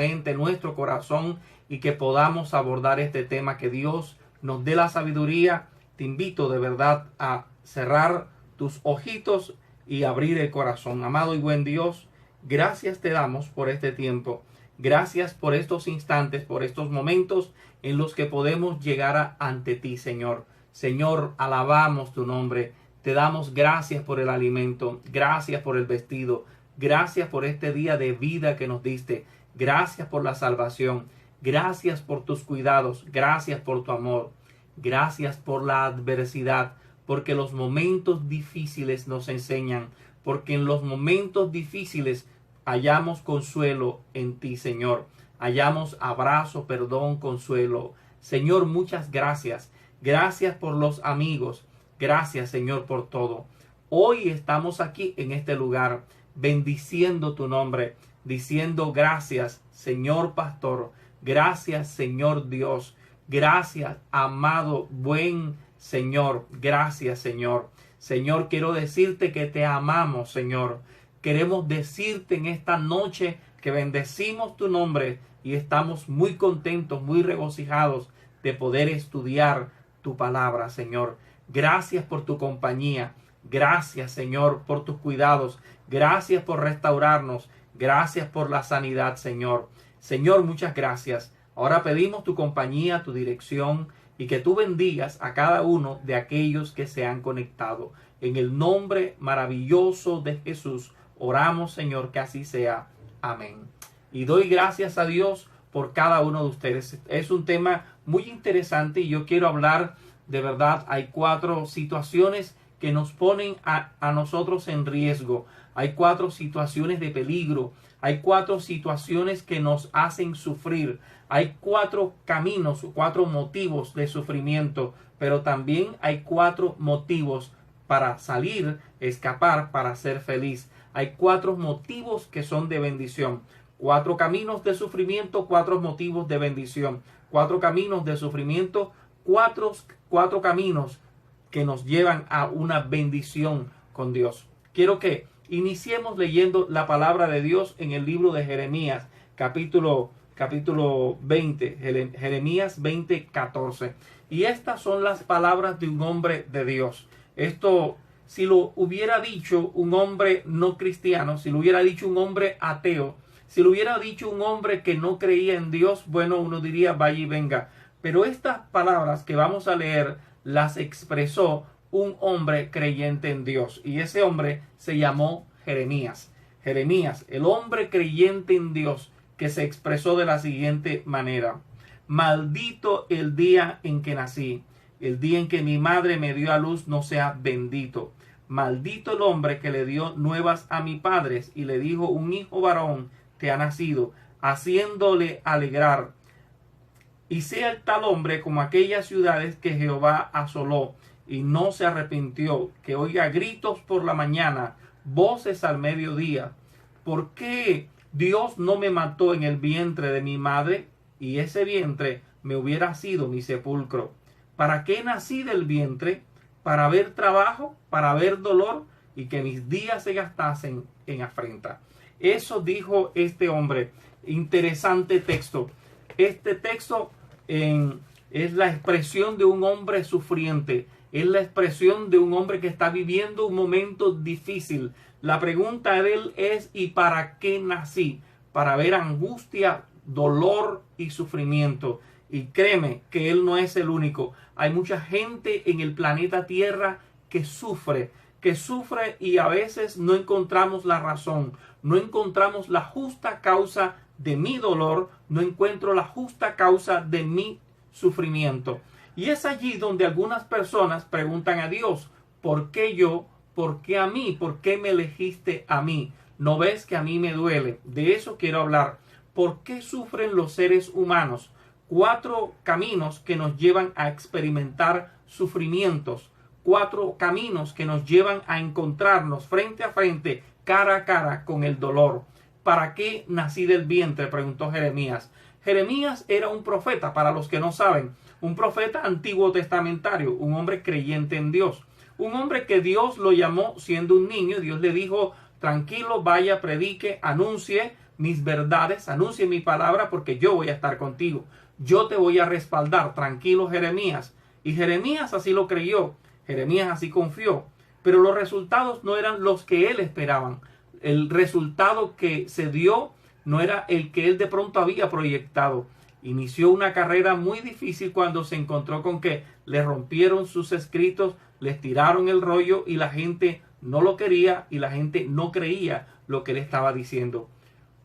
mente, nuestro corazón, y que podamos abordar este tema, que Dios nos dé la sabiduría. Te invito de verdad a cerrar tus ojitos y abrir el corazón. Amado y buen Dios, gracias te damos por este tiempo. Gracias por estos instantes, por estos momentos en los que podemos llegar ante ti, Señor. Señor, alabamos tu nombre. Te damos gracias por el alimento, gracias por el vestido, gracias por este día de vida que nos diste, gracias por la salvación, gracias por tus cuidados, gracias por tu amor, gracias por la adversidad, porque los momentos difíciles nos enseñan, porque en los momentos difíciles hallamos consuelo en ti, Señor. Hallamos abrazo, perdón, consuelo. Señor, muchas gracias. Gracias por los amigos. Gracias, Señor, por todo. Hoy estamos aquí en este lugar, bendiciendo tu nombre, diciendo gracias, Señor Pastor. Gracias, Señor Dios. Gracias, amado, buen Señor. Gracias, Señor. Señor, quiero decirte que te amamos, Señor. Queremos decirte en esta noche que bendecimos tu nombre y estamos muy contentos, muy regocijados de poder estudiar tu palabra, Señor. Gracias por tu compañía. Gracias, Señor, por tus cuidados. Gracias por restaurarnos. Gracias por la sanidad, Señor. Señor, muchas gracias. Ahora pedimos tu compañía, tu dirección, y que tú bendigas a cada uno de aquellos que se han conectado. En el nombre maravilloso de Jesús oramos, Señor, que así sea. Amén. Y doy gracias a Dios por cada uno de ustedes. Es un tema muy interesante y yo quiero hablar, de verdad, hay 4 situaciones que nos ponen a nosotros en riesgo. Hay 4 situaciones de peligro. Hay 4 situaciones que nos hacen sufrir. Hay 4 caminos, 4 motivos de sufrimiento. Pero también hay 4 motivos para salir, escapar, para ser feliz. Hay 4 motivos que son de bendición. 4 caminos de sufrimiento, 4 motivos de bendición. 4 caminos de sufrimiento, 4 caminos que nos llevan a una bendición con Dios. Quiero que iniciemos leyendo la palabra de Dios en el libro de Jeremías, capítulo 20, Jeremías 20, 14. Y estas son las palabras de un hombre de Dios. Esto, si lo hubiera dicho un hombre no cristiano, si lo hubiera dicho un hombre ateo, si lo hubiera dicho un hombre que no creía en Dios, bueno, uno diría vaya y venga. Pero estas palabras que vamos a leer las expresó un hombre creyente en Dios. Y ese hombre se llamó Jeremías. Jeremías, el hombre creyente en Dios, que se expresó de la siguiente manera: maldito el día en que nací, el día en que mi madre me dio a luz no sea bendito. Maldito el hombre que le dio nuevas a mis padres y le dijo: un hijo varón te ha nacido, haciéndole alegrar. Y sea el tal hombre como aquellas ciudades que Jehová asoló y no se arrepintió, que oiga gritos por la mañana, voces al mediodía. ¿Por qué Dios no me mató en el vientre de mi madre? Y ese vientre me hubiera sido mi sepulcro. ¿Para qué nací del vientre? Para ver trabajo, para ver dolor y que mis días se gastasen en afrenta. Eso dijo este hombre. Interesante texto. Este texto es la expresión de un hombre sufriente. Es la expresión de un hombre que está viviendo un momento difícil. La pregunta de él es: ¿y para qué nací? Para ver angustia, dolor y sufrimiento. Y créeme que él no es el único. Hay mucha gente en el planeta Tierra que sufre y a veces no encontramos la razón, no encontramos la justa causa de mi dolor, no encuentro la justa causa de mi sufrimiento. Y es allí donde algunas personas preguntan a Dios: ¿por qué yo? ¿Por qué a mí? ¿Por qué me elegiste a mí? ¿No ves que a mí me duele? De eso quiero hablar. ¿Por qué sufren los seres humanos? 4 caminos que nos llevan a experimentar sufrimientos. 4 caminos que nos llevan a encontrarnos frente a frente, cara a cara con el dolor. ¿Para qué nací del vientre?, preguntó Jeremías. Jeremías era un profeta, para los que no saben, un profeta antiguo testamentario, un hombre creyente en Dios, un hombre que Dios lo llamó siendo un niño. Dios le dijo: tranquilo, vaya, predique, anuncie, mis verdades, anuncie mi palabra, porque yo voy a estar contigo. Yo te voy a respaldar, tranquilo Jeremías. Y Jeremías así lo creyó, Jeremías así confió, pero los resultados no eran los que él esperaban. El resultado que se dio no era el que él de pronto había proyectado. Inició una carrera muy difícil cuando se encontró con que le rompieron sus escritos, les tiraron el rollo y la gente no lo quería y la gente no creía lo que él estaba diciendo.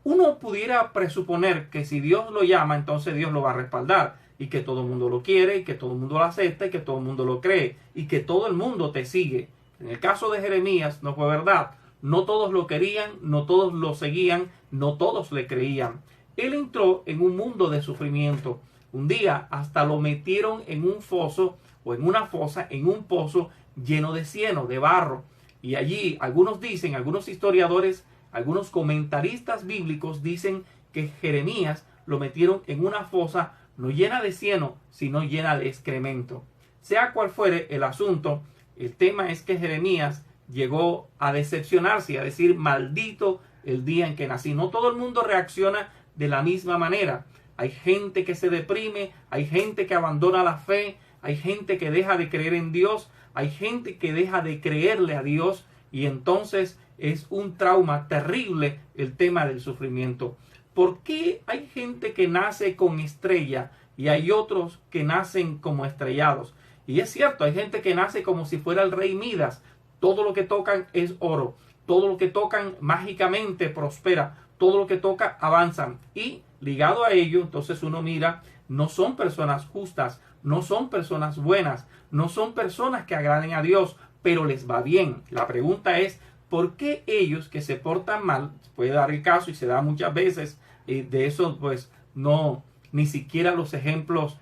Uno pudiera presuponer que si Dios lo llama, entonces Dios lo va a respaldar y que todo el mundo lo quiere y que todo el mundo lo acepta y que todo el mundo lo cree y que todo el mundo te sigue. En el caso de Jeremías no fue verdad. No todos lo querían, no todos lo seguían, no todos le creían. Él entró en un mundo de sufrimiento. Un día hasta lo metieron en un foso o en una fosa, en un pozo lleno de cieno, de barro. Y allí algunos dicen, algunos historiadores, algunos comentaristas bíblicos dicen que Jeremías lo metieron en una fosa no llena de cieno, sino llena de excremento. Sea cual fuere el asunto, el tema es que Jeremías llegó a decepcionarse y a decir maldito el día en que nací. No todo el mundo reacciona de la misma manera. Hay gente que se deprime, hay gente que abandona la fe, hay gente que deja de creer en Dios, hay gente que deja de creerle a Dios y entonces es un trauma terrible el tema del sufrimiento. ¿Por qué hay gente que nace con estrella y hay otros que nacen como estrellados? Y es cierto, hay gente que nace como si fuera el rey Midas. Todo lo que tocan es oro. Todo lo que tocan mágicamente prospera. Todo lo que toca avanzan. Y ligado a ello, entonces uno mira, no son personas justas, no son personas buenas, no son personas que agraden a Dios, pero les va bien. La pregunta es, ¿por qué ellos que se portan mal? Puede dar el caso y se da muchas veces, de eso pues no, ni siquiera los ejemplos,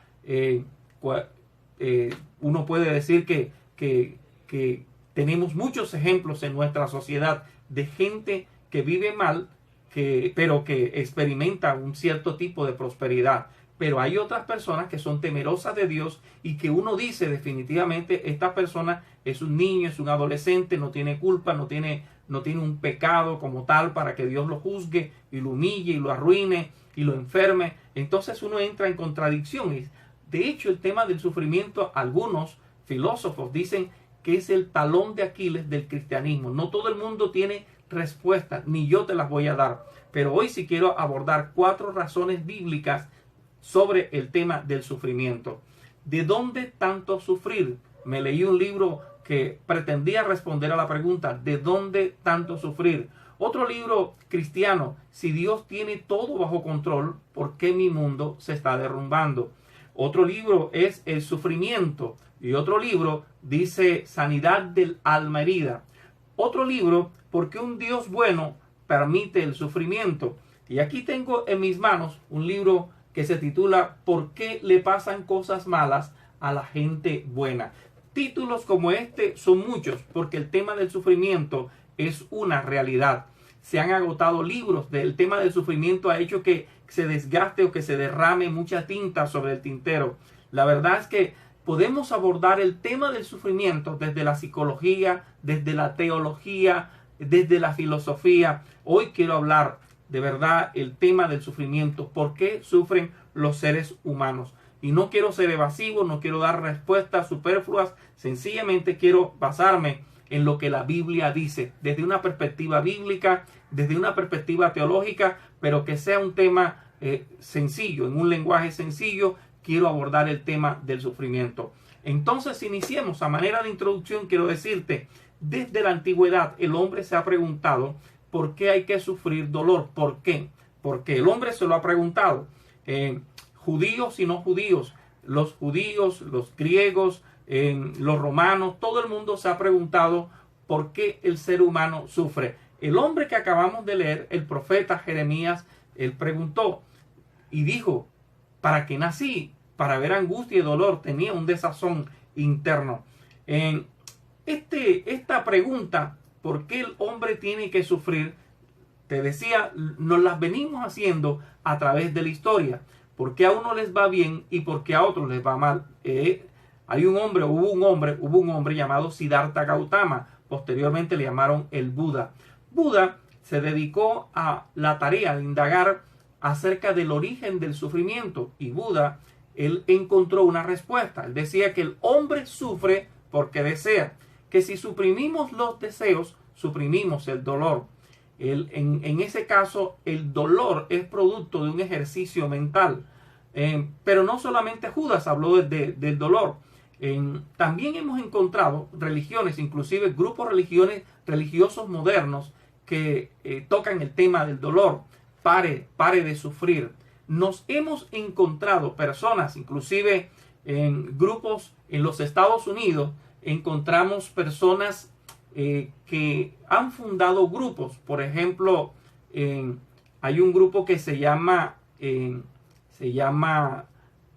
uno puede decir que tenemos muchos ejemplos en nuestra sociedad de gente que vive mal, pero que experimenta un cierto tipo de prosperidad. Pero hay otras personas que son temerosas de Dios y que uno dice definitivamente esta persona es un niño, es un adolescente, no tiene culpa, no tiene un pecado como tal para que Dios lo juzgue y lo humille y lo arruine y lo enferme. Entonces uno entra en contradicciones. De hecho, el tema del sufrimiento, algunos filósofos dicen que es el talón de Aquiles del cristianismo. No todo el mundo tiene respuestas, ni yo te las voy a dar. Pero hoy sí quiero abordar 4 razones bíblicas sobre el tema del sufrimiento. ¿De dónde tanto sufrir? Me leí un libro que pretendía responder a la pregunta, ¿de dónde tanto sufrir? Otro libro cristiano, si Dios tiene todo bajo control, ¿por qué mi mundo se está derrumbando? Otro libro es El sufrimiento. Y otro libro dice Sanidad del alma herida. Otro libro, ¿por qué un Dios bueno permite el sufrimiento? Y aquí tengo en mis manos un libro que se titula ¿Por qué le pasan cosas malas a la gente buena? Títulos como este son muchos porque el tema del sufrimiento es una realidad. Se han agotado libros del tema del sufrimiento, ha hecho que se desgaste o que se derrame mucha tinta sobre el tintero. La verdad es que podemos abordar el tema del sufrimiento desde la psicología, desde la teología, desde la filosofía. Hoy quiero hablar de verdad el tema del sufrimiento, por qué sufren los seres humanos. Y no quiero ser evasivo, no quiero dar respuestas superfluas, sencillamente quiero basarme en lo que la Biblia dice, desde una perspectiva bíblica, desde una perspectiva teológica, pero que sea un tema sencillo, en un lenguaje sencillo. Quiero abordar el tema del sufrimiento. Entonces iniciemos. A manera de introducción quiero decirte, desde la antigüedad el hombre se ha preguntado ¿por qué hay que sufrir dolor? ¿Por qué? Porque el hombre se lo ha preguntado. Judíos y no judíos, los judíos, los griegos, los romanos, todo el mundo se ha preguntado ¿por qué el ser humano sufre? El hombre que acabamos de leer, el profeta Jeremías, él preguntó y dijo, ¿para qué nací? Para ver angustia y dolor. Tenía un desazón interno. Esta pregunta, ¿por qué el hombre tiene que sufrir? Te decía, nos las venimos haciendo a través de la historia. ¿Por qué a uno les va bien y por qué a otros les va mal? Hubo un hombre llamado Siddhartha Gautama. Posteriormente le llamaron el Buda. Buda se dedicó a la tarea de indagar acerca del origen del sufrimiento, y Buda, él encontró una respuesta. Él decía que el hombre sufre porque desea, que si suprimimos los deseos, suprimimos el dolor. En ese caso, el dolor es producto de un ejercicio mental. Pero no solamente Judas habló del dolor. También hemos encontrado religiones, inclusive grupos religiosos modernos, que tocan el tema del dolor. Pare de sufrir. Nos hemos encontrado personas, inclusive en grupos en los Estados Unidos, encontramos personas que han fundado grupos. Por ejemplo, hay un grupo que se llama,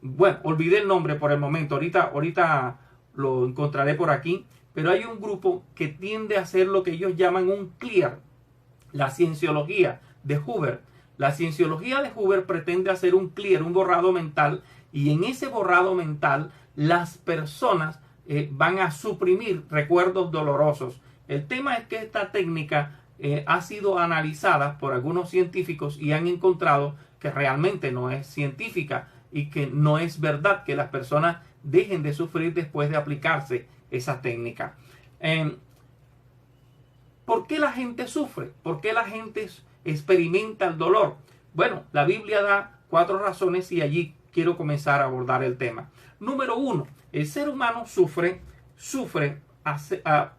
bueno, olvidé el nombre por el momento, ahorita lo encontraré por aquí, pero hay un grupo que tiende a hacer lo que ellos llaman un clear, la cienciología de Huber. La cienciología de Huber pretende hacer un clear, un borrado mental, y en ese borrado mental las personas van a suprimir recuerdos dolorosos. El tema es que esta técnica ha sido analizada por algunos científicos y han encontrado que realmente no es científica y que no es verdad que las personas dejen de sufrir después de aplicarse esa técnica. ¿Por qué la gente sufre? ¿Por qué la gente experimenta el dolor? Bueno, la Biblia da 4 razones y allí quiero comenzar a abordar el tema. Número 1, el ser humano sufre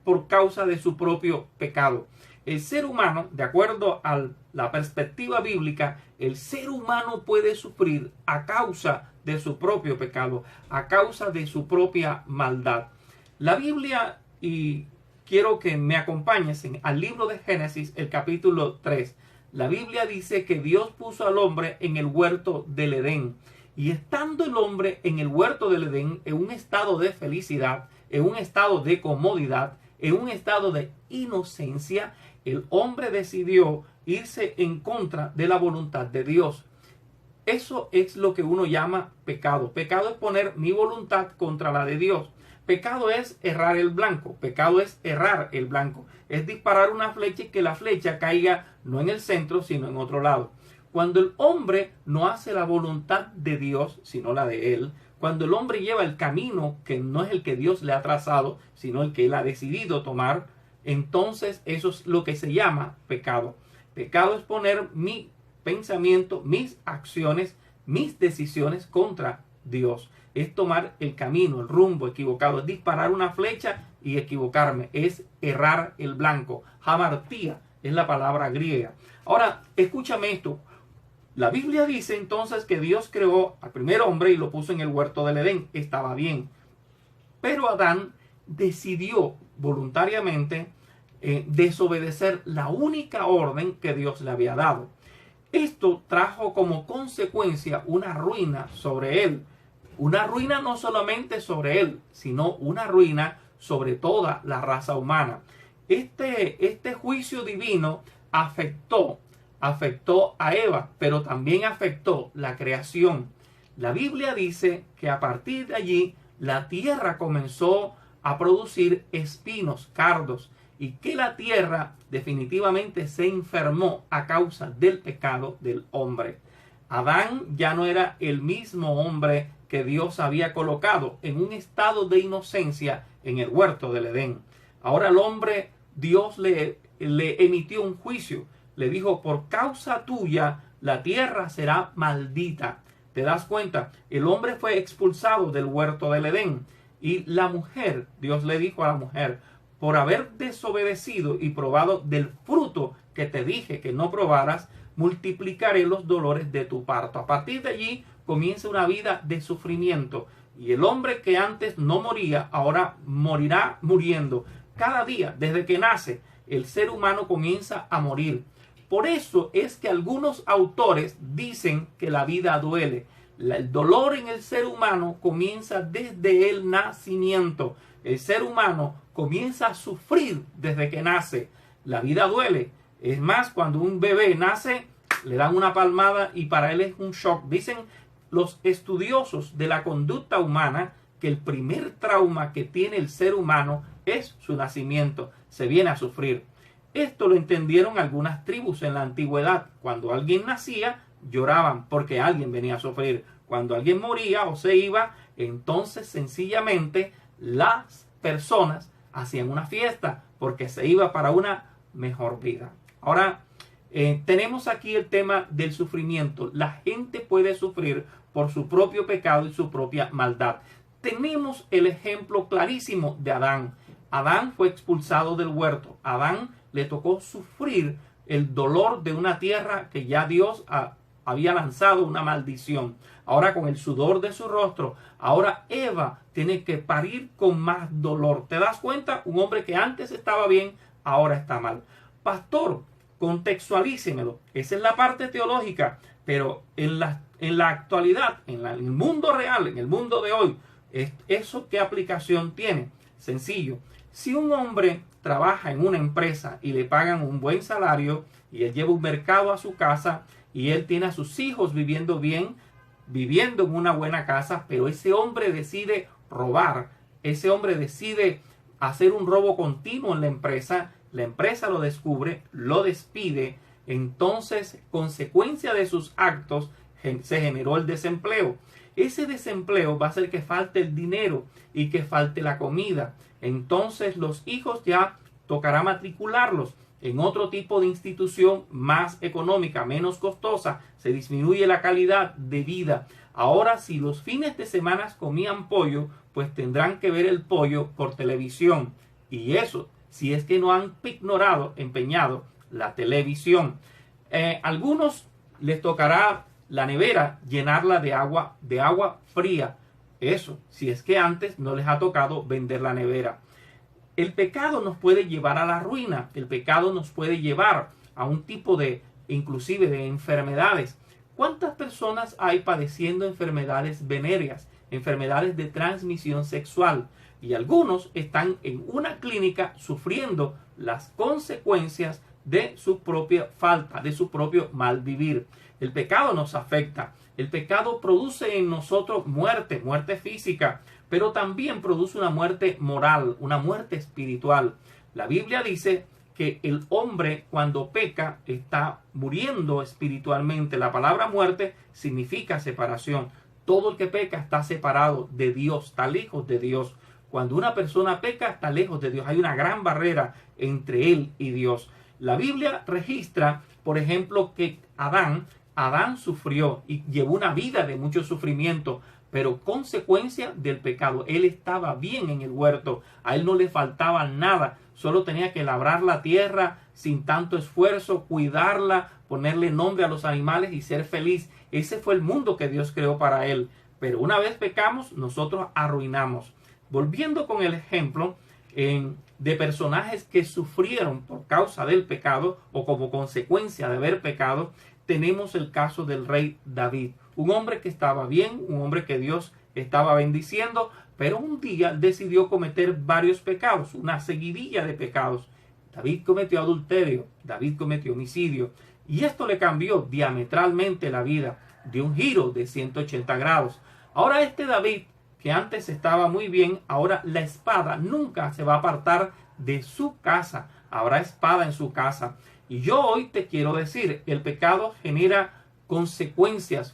por causa de su propio pecado. El ser humano, de acuerdo a la perspectiva bíblica, el ser humano puede sufrir a causa de su propio pecado, a causa de su propia maldad. La Biblia, y quiero que me acompañes al libro de Génesis, el capítulo 3. La Biblia dice que Dios puso al hombre en el huerto del Edén. Y estando el hombre en el huerto del Edén, en un estado de felicidad, en un estado de comodidad, en un estado de inocencia, el hombre decidió irse en contra de la voluntad de Dios. Eso es lo que uno llama pecado. Pecado es poner mi voluntad contra la de Dios. Pecado es errar el blanco. Pecado es errar el blanco. Es disparar una flecha y que la flecha caiga no en el centro, sino en otro lado. Cuando el hombre no hace la voluntad de Dios, sino la de él, cuando el hombre lleva el camino que no es el que Dios le ha trazado, sino el que él ha decidido tomar, entonces eso es lo que se llama pecado. Pecado es poner mi pensamiento, mis acciones, mis decisiones contra Dios. Es tomar el camino, el rumbo equivocado, es disparar una flecha y equivocarme, es errar el blanco. Hamartía es la palabra griega. Ahora, escúchame esto. La Biblia dice entonces que Dios creó al primer hombre y lo puso en el huerto del Edén. Estaba bien. Pero Adán decidió voluntariamente desobedecer la única orden que Dios le había dado. Esto trajo como consecuencia una ruina sobre él. Una ruina no solamente sobre él, sino una ruina sobre toda la raza humana. Este juicio divino afectó a Eva, pero también afectó la creación. La Biblia dice que a partir de allí la tierra comenzó a producir espinos, cardos, y que la tierra definitivamente se enfermó a causa del pecado del hombre. Adán ya no era el mismo hombre que Dios había colocado en un estado de inocencia en el huerto del Edén. Ahora el hombre, Dios le emitió un juicio. Le dijo, por causa tuya, la tierra será maldita. ¿Te das cuenta? El hombre fue expulsado del huerto del Edén. Y la mujer, Dios le dijo a la mujer, por haber desobedecido y probado del fruto que te dije que no probaras, multiplicaré los dolores de tu parto. A partir de allí comienza una vida de sufrimiento. Y el hombre que antes no moría, ahora morirá muriendo. Cada día, desde que nace, el ser humano comienza a morir. Por eso es que algunos autores dicen que la vida duele. El dolor en el ser humano comienza desde el nacimiento. El ser humano comienza a sufrir desde que nace. La vida duele. Es más, cuando un bebé nace, le dan una palmada y para él es un shock. Dicen los estudiosos de la conducta humana que el primer trauma que tiene el ser humano es su nacimiento. Se viene a sufrir. Esto lo entendieron algunas tribus en la antigüedad. Cuando alguien nacía, lloraban porque alguien venía a sufrir. Cuando alguien moría o se iba, entonces sencillamente las personas hacían una fiesta porque se iba para una mejor vida. Ahora, tenemos aquí el tema del sufrimiento. La gente puede sufrir por su propio pecado y su propia maldad. Tenemos el ejemplo clarísimo de Adán. Adán fue expulsado del huerto. Adán le tocó sufrir el dolor de una tierra que ya Dios había lanzado una maldición. Ahora con el sudor de su rostro, ahora Eva tiene que parir con más dolor. ¿Te das cuenta? Un hombre que antes estaba bien, ahora está mal. Pastor, contextualícemelo. Esa es la parte teológica, pero en la actualidad, en el mundo real, en el mundo de hoy, ¿eso qué aplicación tiene? Sencillo. Si un hombre trabaja en una empresa y le pagan un buen salario y él lleva un mercado a su casa y él tiene a sus hijos viviendo bien, viviendo en una buena casa, pero ese hombre decide robar, ese hombre decide hacer un robo continuo en la empresa lo descubre, lo despide, entonces consecuencia de sus actos se generó el desempleo. Ese desempleo va a hacer que falte el dinero y que falte la comida. Entonces los hijos ya tocará matricularlos en otro tipo de institución más económica, menos costosa. Se disminuye la calidad de vida. Ahora, si los fines de semana comían pollo, pues tendrán que ver el pollo por televisión. Y eso, si es que no han empeñado la televisión. Algunos les tocará la nevera llenarla de agua fría. Eso, si es que antes no les ha tocado vender la nevera. El pecado nos puede llevar a la ruina. El pecado nos puede llevar a un tipo de, inclusive de enfermedades. ¿Cuántas personas hay padeciendo enfermedades venéreas, enfermedades de transmisión sexual? Y algunos están en una clínica sufriendo las consecuencias de su propia falta, de su propio mal vivir. El pecado nos afecta. El pecado produce en nosotros muerte física, pero también produce una muerte moral, una muerte espiritual. La Biblia dice que el hombre cuando peca está muriendo espiritualmente. La palabra muerte significa separación. Todo el que peca está separado de Dios, está lejos de Dios. Cuando una persona peca, está lejos de Dios. Hay una gran barrera entre él y Dios. La Biblia registra, por ejemplo, que Adán sufrió y llevó una vida de mucho sufrimiento, pero consecuencia del pecado. Él estaba bien en el huerto, a él no le faltaba nada, solo tenía que labrar la tierra sin tanto esfuerzo, cuidarla, ponerle nombre a los animales y ser feliz. Ese fue el mundo que Dios creó para él. Pero una vez pecamos, nosotros arruinamos. Volviendo con el ejemplo de personajes que sufrieron por causa del pecado o como consecuencia de haber pecado, tenemos el caso del rey David. Un hombre que estaba bien, un hombre que Dios estaba bendiciendo, pero un día decidió cometer varios pecados, una seguidilla de pecados. David cometió adulterio, David cometió homicidio, y esto le cambió diametralmente la vida, dio un giro de 180 grados. Ahora este David, que antes estaba muy bien, ahora la espada nunca se va a apartar de su casa. Habrá espada en su casa. Y yo hoy te quiero decir, el pecado genera consecuencias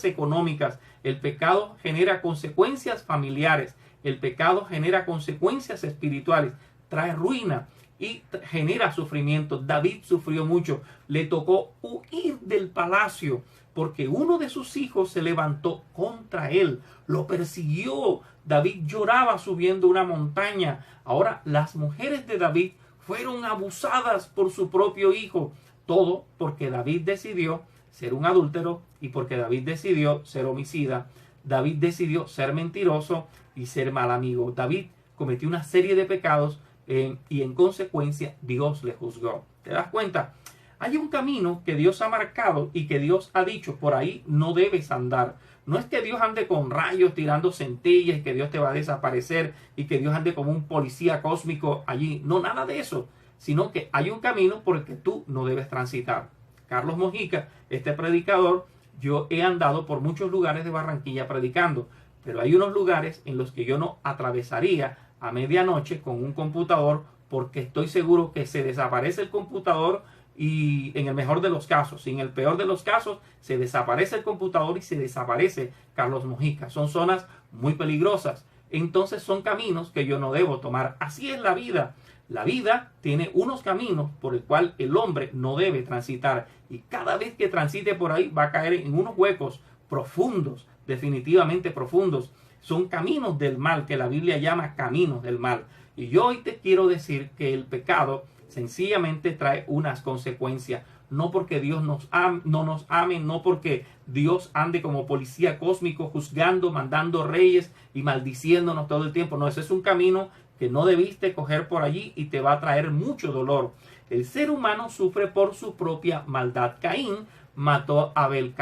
económicas. El pecado genera consecuencias familiares. El pecado genera consecuencias espirituales. Trae ruina y genera sufrimiento. David sufrió mucho. Le tocó huir del palacio porque uno de sus hijos se levantó contra él. Lo persiguió. David lloraba subiendo una montaña. Ahora las mujeres de David fueron abusadas por su propio hijo. Todo porque David decidió ser un adúltero y porque David decidió ser homicida. David decidió ser mentiroso y ser mal amigo. David cometió una serie de pecados y en consecuencia Dios le juzgó. ¿Te das cuenta? Hay un camino que Dios ha marcado y que Dios ha dicho, por ahí no debes andar. No es que Dios ande con rayos tirando centellas, que Dios te va a desaparecer y que Dios ande como un policía cósmico allí. No, nada de eso. Sino que hay un camino por el que tú no debes transitar. Carlos Mojica, este predicador, yo he andado por muchos lugares de Barranquilla predicando, pero hay unos lugares en los que yo no atravesaría a medianoche con un computador porque estoy seguro que se desaparece el computador y en el mejor de los casos, y en el peor de los casos, se desaparece el computador y se desaparece Carlos Mojica. Son zonas muy peligrosas. Entonces son caminos que yo no debo tomar. Así es la vida. La vida tiene unos caminos por el cual el hombre no debe transitar. Y cada vez que transite por ahí va a caer en unos huecos profundos, definitivamente profundos. Son caminos del mal, que la Biblia llama caminos del mal. Y yo hoy te quiero decir que el pecado sencillamente trae unas consecuencias. No porque Dios no nos ame, no porque Dios ande como policía cósmico juzgando, mandando reyes y maldiciéndonos todo el tiempo. No, ese es un camino que no debiste coger por allí y te va a traer mucho dolor. El ser humano sufre por su propia maldad. Caín mató a Abel.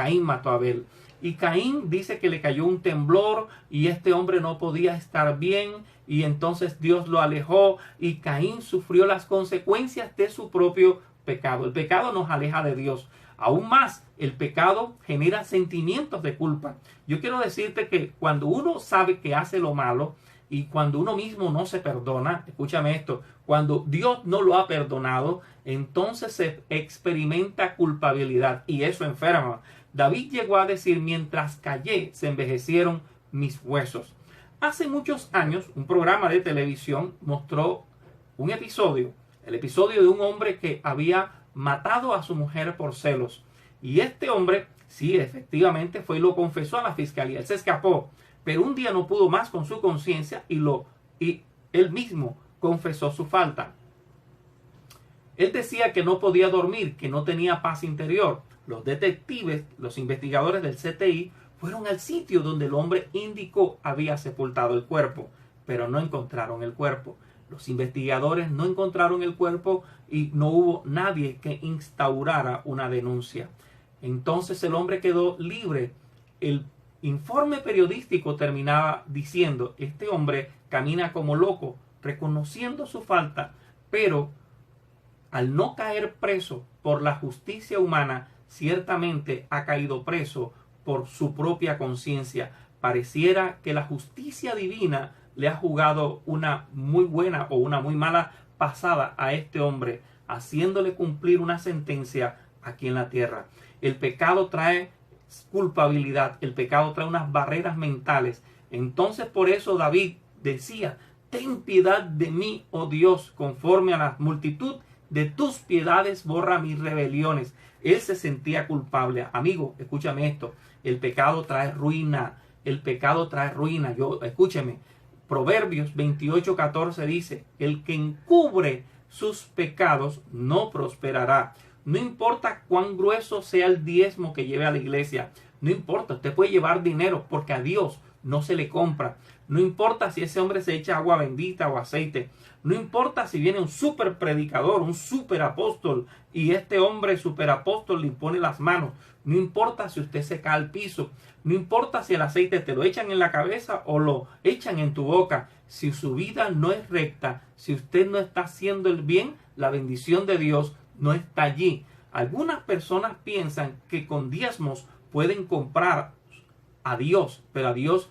Y Caín dice que le cayó un temblor y este hombre no podía estar bien y entonces Dios lo alejó y Caín sufrió las consecuencias de su propio pecado. El pecado nos aleja de Dios. Aún más, el pecado genera sentimientos de culpa. Yo quiero decirte que cuando uno sabe que hace lo malo y cuando uno mismo no se perdona, escúchame esto, cuando Dios no lo ha perdonado, entonces se experimenta culpabilidad y eso enferma. David llegó a decir: mientras callé, se envejecieron mis huesos. Hace muchos años, un programa de televisión mostró un episodio, el episodio de un hombre que había matado a su mujer por celos. Y este hombre, sí, efectivamente fue y lo confesó a la fiscalía. Él se escapó, pero un día no pudo más con su conciencia y él mismo confesó su falta. Él decía que no podía dormir, que no tenía paz interior. Los detectives, los investigadores del CTI, fueron al sitio donde el hombre indicó había sepultado el cuerpo, pero no encontraron el cuerpo. Los investigadores no encontraron el cuerpo y no hubo nadie que instaurara una denuncia. Entonces el hombre quedó libre. El informe periodístico terminaba diciendo: este hombre camina como loco, reconociendo su falta, pero al no caer preso por la justicia humana, ciertamente ha caído preso por su propia conciencia. Pareciera que la justicia divina le ha jugado una muy buena o una muy mala pasada a este hombre, haciéndole cumplir una sentencia aquí en la tierra. El pecado trae culpabilidad, el pecado trae unas barreras mentales. Entonces por eso David decía: ten piedad de mí, oh Dios, conforme a la multitud de tus piedades borra mis rebeliones. Él se sentía culpable. Amigo, escúchame esto. El pecado trae ruina. El pecado trae ruina. Escúcheme. Proverbios 28:14 dice: el que encubre sus pecados no prosperará. No importa cuán grueso sea el diezmo que lleve a la iglesia. No importa, usted puede llevar dinero porque a Dios no se le compra. No importa si ese hombre se echa agua bendita o aceite. No importa si viene un super predicador, un super apóstol y este hombre super apóstol le impone las manos. No importa si usted se cae al piso. No importa si el aceite te lo echan en la cabeza o lo echan en tu boca. Si su vida no es recta, si usted no está haciendo el bien, la bendición de Dios no está allí. Algunas personas piensan que con diezmos pueden comprar a Dios, pero a Dios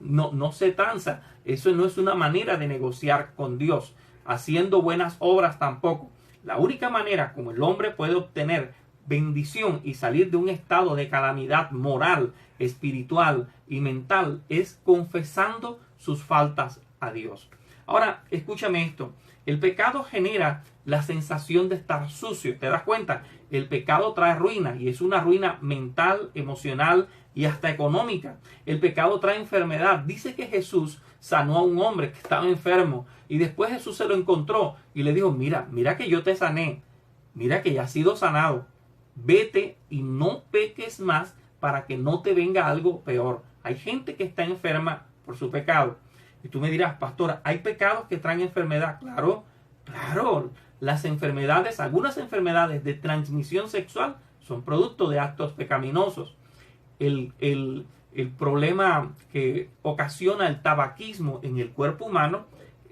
no se tranza. Eso no es una manera de negociar con Dios. Haciendo buenas obras tampoco. La única manera como el hombre puede obtener bendición y salir de un estado de calamidad moral, espiritual y mental es confesando sus faltas a Dios. Ahora, escúchame esto. El pecado genera la sensación de estar sucio. ¿Te das cuenta? El pecado trae ruina y es una ruina mental, emocional y hasta económica. El pecado trae enfermedad. Dice que Jesús sanó a un hombre que estaba enfermo y después Jesús se lo encontró y le dijo: mira que yo te sané. Mira que ya has sido sanado. Vete y no peques más para que no te venga algo peor. Hay gente que está enferma por su pecado. Y tú me dirás: pastora, ¿hay pecados que traen enfermedad? Claro. Las enfermedades, algunas enfermedades de transmisión sexual son producto de actos pecaminosos. El problema que ocasiona el tabaquismo en el cuerpo humano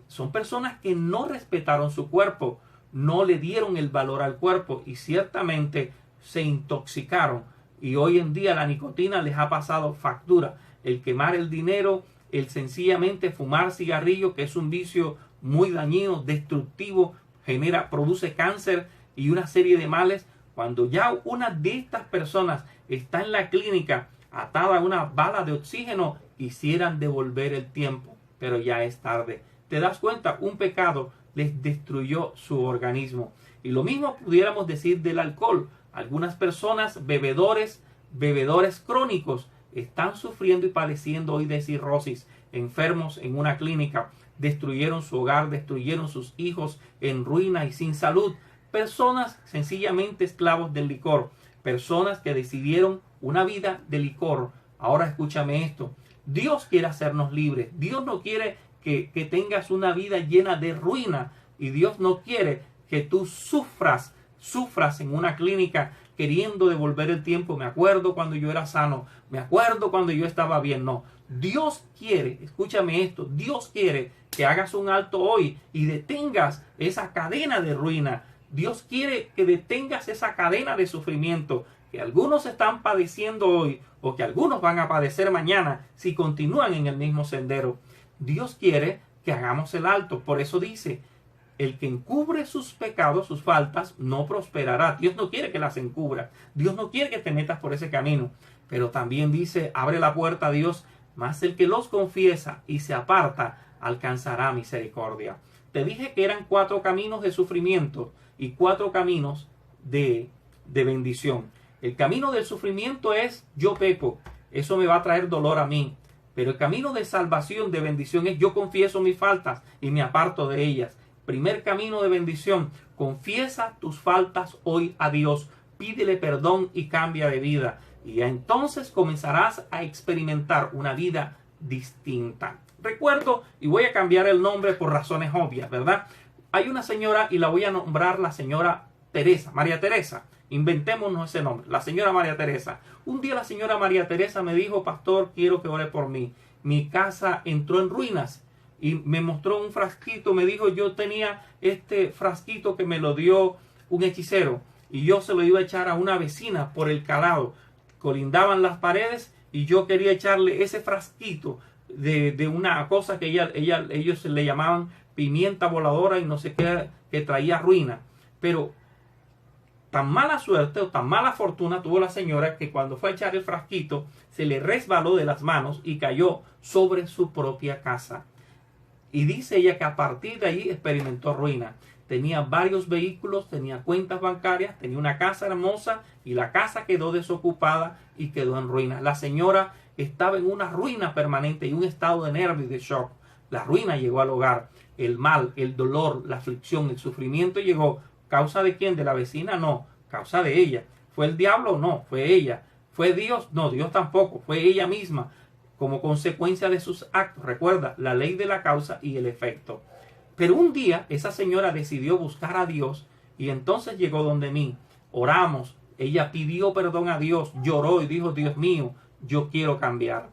son personas que no respetaron su cuerpo, no le dieron el valor al cuerpo y ciertamente se intoxicaron. Y hoy en día la nicotina les ha pasado factura. El quemar el dinero, el sencillamente fumar cigarrillo, que es un vicio muy dañino, destructivo, produce cáncer y una serie de males. Cuando ya una de estas personas está en la clínica atada a una bala de oxígeno, quisieran devolver el tiempo, pero ya es tarde. ¿Te das cuenta? Un pecado les destruyó su organismo. Y lo mismo pudiéramos decir del alcohol. Algunas personas, bebedores crónicos, están sufriendo y padeciendo hoy de cirrosis, enfermos en una clínica, destruyeron su hogar, destruyeron sus hijos en ruina y sin salud. Personas sencillamente esclavos del licor, personas que decidieron una vida de licor. Ahora escúchame esto, Dios quiere hacernos libres. Dios no quiere que tengas una vida llena de ruina, y Dios no quiere que tú sufras en una clínica queriendo devolver el tiempo. Me acuerdo cuando yo era sano, me acuerdo cuando yo estaba bien. No, Dios quiere, escúchame esto, Dios quiere que hagas un alto hoy y detengas esa cadena de ruina. Dios quiere que detengas esa cadena de sufrimiento que algunos están padeciendo hoy, o que algunos van a padecer mañana si continúan en el mismo sendero. Dios quiere que hagamos el alto. Por eso dice, el que encubre sus pecados, sus faltas, no prosperará. Dios no quiere que las encubras. Dios no quiere que te metas por ese camino. Pero también dice, abre la puerta a Dios, mas el que los confiesa y se aparta, alcanzará misericordia. Te dije que eran 4 caminos de sufrimiento y 4 caminos de bendición. El camino del sufrimiento es, yo peco, eso me va a traer dolor a mí. Pero el camino de salvación, de bendición, es yo confieso mis faltas y me aparto de ellas. Primer camino de bendición, confiesa tus faltas hoy a Dios, pídele perdón y cambia de vida. Y entonces comenzarás a experimentar una vida distinta. Recuerdo, y voy a cambiar el nombre por razones obvias, ¿verdad? Hay una señora, y la voy a nombrar la señora Teresa, María Teresa. Inventémonos ese nombre, la señora María Teresa. Un día la señora María Teresa me dijo, pastor, quiero que ore por mí. Mi casa entró en ruinas. Y me mostró un frasquito, me dijo, yo tenía este frasquito que me lo dio un hechicero. Y yo se lo iba a echar a una vecina por el calado. Colindaban las paredes y yo quería echarle ese frasquito de una cosa que ellos le llamaban pimienta voladora y no sé qué, que traía ruina. Pero tan mala suerte o tan mala fortuna tuvo la señora que cuando fue a echar el frasquito se le resbaló de las manos y cayó sobre su propia casa. Y dice ella que a partir de ahí experimentó ruina. Tenía varios vehículos, tenía cuentas bancarias, tenía una casa hermosa y la casa quedó desocupada y quedó en ruina. La señora estaba en una ruina permanente y un estado de nervio y de shock. La ruina llegó al hogar. El mal, el dolor, la aflicción, el sufrimiento llegó. ¿Causa de quién? ¿De la vecina? No. ¿Causa de ella? ¿Fue el diablo? No. ¿Fue ella? ¿Fue Dios? No, Dios tampoco. Fue ella misma, como consecuencia de sus actos. Recuerda, la ley de la causa y el efecto. Pero un día esa señora decidió buscar a Dios y entonces llegó donde mí. Oramos. Ella pidió perdón a Dios, lloró y dijo, Dios mío, yo quiero cambiar.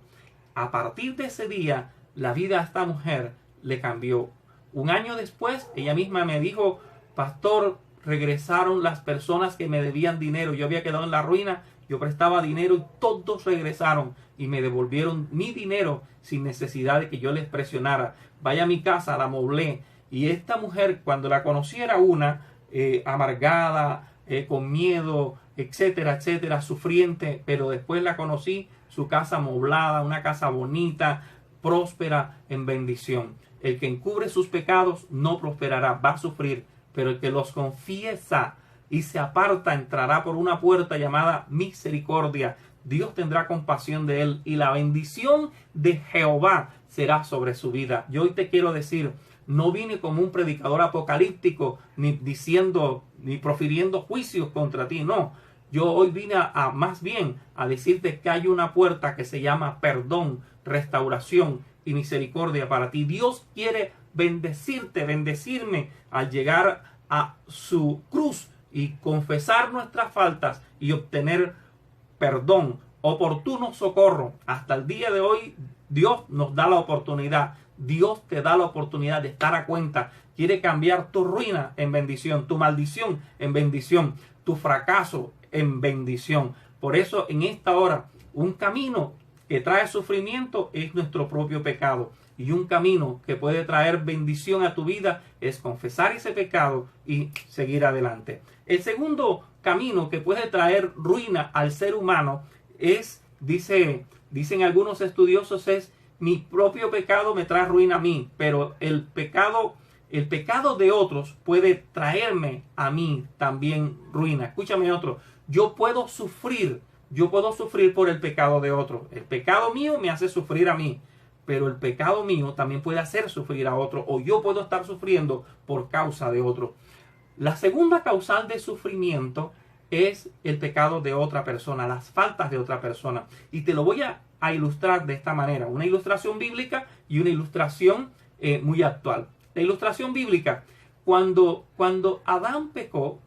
A partir de ese día, la vida a esta mujer le cambió. Un año después, ella misma me dijo, pastor, regresaron las personas que me debían dinero. Yo había quedado en la ruina, yo prestaba dinero y todos regresaron y me devolvieron mi dinero sin necesidad de que yo les presionara. Vaya a mi casa, la amoblé. Y esta mujer, cuando la conocí, era una amargada, con miedo, etcétera, etcétera, sufriente. Pero después la conocí, su casa amoblada, una casa bonita, próspera en bendición. El que encubre sus pecados no prosperará, va a sufrir. Pero el que los confiesa y se aparta entrará por una puerta llamada misericordia. Dios tendrá compasión de él y la bendición de Jehová será sobre su vida. Yo hoy te quiero decir, no vine como un predicador apocalíptico, ni diciendo, ni profiriendo juicios contra ti, no. Yo hoy vine más bien a decirte que hay una puerta que se llama perdón, restauración y misericordia para ti. Dios quiere bendecirte, bendecirme al llegar a su cruz y confesar nuestras faltas y obtener perdón, oportuno socorro. Hasta el día de hoy Dios nos da la oportunidad. Dios te da la oportunidad de estar a cuenta. Quiere cambiar tu ruina en bendición, tu maldición en bendición, tu fracaso en bendición. Por eso en esta hora, un camino que trae sufrimiento es nuestro propio pecado. Y un camino que puede traer bendición a tu vida es confesar ese pecado y seguir adelante. El segundo camino que puede traer ruina al ser humano es, dicen algunos estudiosos, es mi propio pecado me trae ruina a mí, pero el pecado de otros puede traerme a mí también ruina. Escúchame otro, yo puedo sufrir por el pecado de otro. El pecado mío me hace sufrir a mí, pero el pecado mío también puede hacer sufrir a otro, o yo puedo estar sufriendo por causa de otro. La segunda causal de sufrimiento es el pecado de otra persona, las faltas de otra persona. Y te lo voy a ilustrar de esta manera, una ilustración bíblica y una ilustración muy actual. La ilustración bíblica, cuando Adán pecó,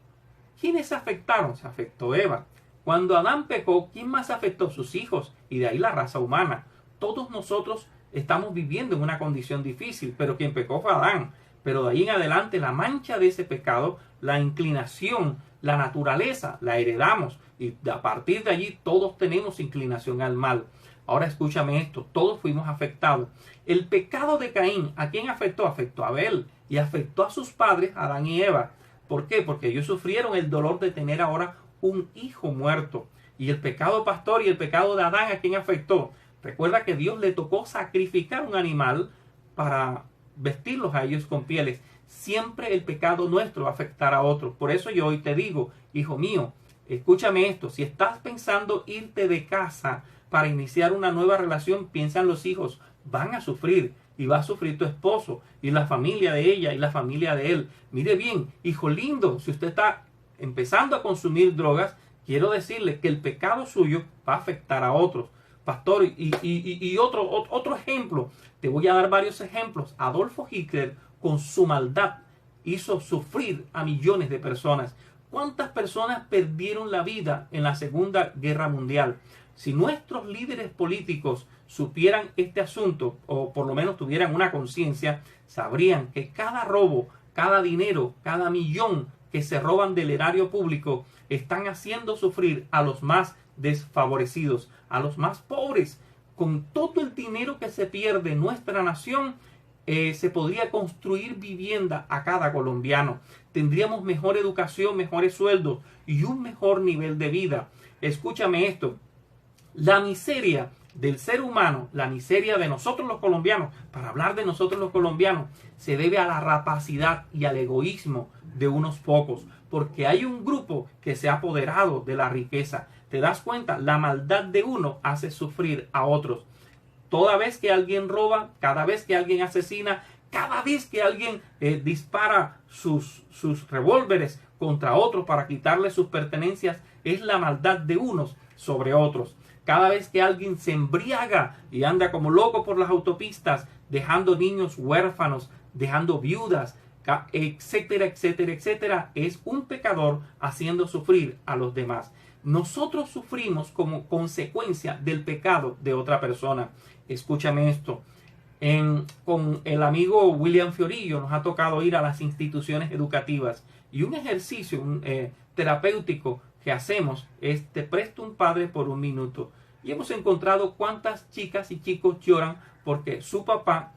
¿quiénes se afectaron? Se afectó Eva. Cuando Adán pecó, ¿quién más afectó? Sus hijos, y de ahí la raza humana. Todos nosotros estamos viviendo en una condición difícil, pero quien pecó fue Adán. Pero de ahí en adelante la mancha de ese pecado, la inclinación, la naturaleza, la heredamos. Y a partir de allí todos tenemos inclinación al mal. Ahora escúchame esto, todos fuimos afectados. El pecado de Caín, ¿a quién afectó? Afectó a Abel y afectó a sus padres, Adán y Eva. ¿Por qué? Porque ellos sufrieron el dolor de tener ahora un hijo muerto. Y el pecado pastor y el pecado de Adán, ¿a quién afectó? Recuerda que Dios le tocó sacrificar un animal para vestirlos a ellos con pieles. Siempre el pecado nuestro va a afectar a otros. Por eso yo hoy te digo, hijo mío, escúchame esto. Si estás pensando irte de casa para iniciar una nueva relación, piensa en los hijos. Van a sufrir y va a sufrir tu esposo y la familia de ella y la familia de él. Mire bien, hijo lindo, si usted está empezando a consumir drogas, quiero decirle que el pecado suyo va a afectar a otros. Pastor, y otro ejemplo, te voy a dar varios ejemplos. Adolfo Hitler, con su maldad, hizo sufrir a millones de personas. ¿Cuántas personas perdieron la vida en la Segunda Guerra Mundial? Si nuestros líderes políticos supieran este asunto, o por lo menos tuvieran una conciencia, sabrían que cada robo, cada dinero, cada millón que se roban del erario público están haciendo sufrir a los más desfavorecidos, a los más pobres. Con todo el dinero que se pierde en nuestra nación, se podría construir vivienda a cada colombiano. Tendríamos mejor educación, mejores sueldos y un mejor nivel de vida. Escúchame esto. La miseria del ser humano, la miseria de nosotros los colombianos, para hablar de nosotros los colombianos, se debe a la rapacidad y al egoísmo de unos pocos, porque hay un grupo que se ha apoderado de la riqueza. ¿Te das cuenta? La maldad de uno hace sufrir a otros. Toda vez que alguien roba, cada vez que alguien asesina, cada vez que alguien dispara sus revólveres contra otros para quitarle sus pertenencias, es la maldad de unos sobre otros. Cada vez que alguien se embriaga y anda como loco por las autopistas, dejando niños huérfanos, dejando viudas, etcétera, etcétera, etcétera, es un pecador haciendo sufrir a los demás. Nosotros sufrimos como consecuencia del pecado de otra persona. Escúchame esto. Con el amigo William Fiorillo nos ha tocado ir a las instituciones educativas y un ejercicio terapéutico que hacemos es te presto un padre por un minuto. Y hemos encontrado cuántas chicas y chicos lloran porque su papá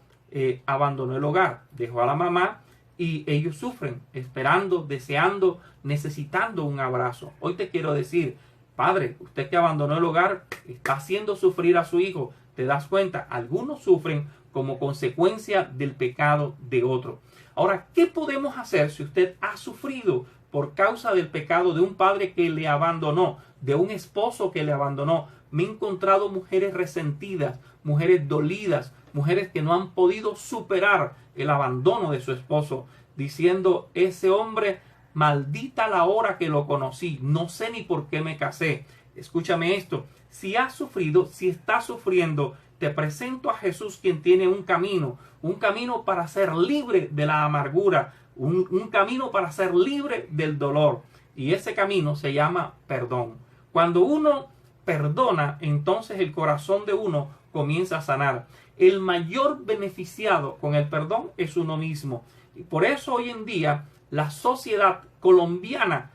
abandonó el hogar, dejó a la mamá y ellos sufren, esperando, deseando, necesitando un abrazo. Hoy te quiero decir, padre, usted que abandonó el hogar está haciendo sufrir a su hijo. ¿Te das cuenta? Algunos sufren como consecuencia del pecado de otro. Ahora, ¿qué podemos hacer si usted ha sufrido por causa del pecado de un padre que le abandonó, de un esposo que le abandonó? Me he encontrado mujeres resentidas, mujeres dolidas, mujeres que no han podido superar el abandono de su esposo, diciendo, ese hombre, maldita la hora que lo conocí, no sé ni por qué me casé. Escúchame esto, si has sufrido, si estás sufriendo, te presento a Jesús, quien tiene un camino para ser libre de la amargura, un camino para ser libre del dolor. Y ese camino se llama perdón. Cuando uno perdona, entonces el corazón de uno comienza a sanar. El mayor beneficiado con el perdón es uno mismo. Y por eso hoy en día la sociedad colombiana,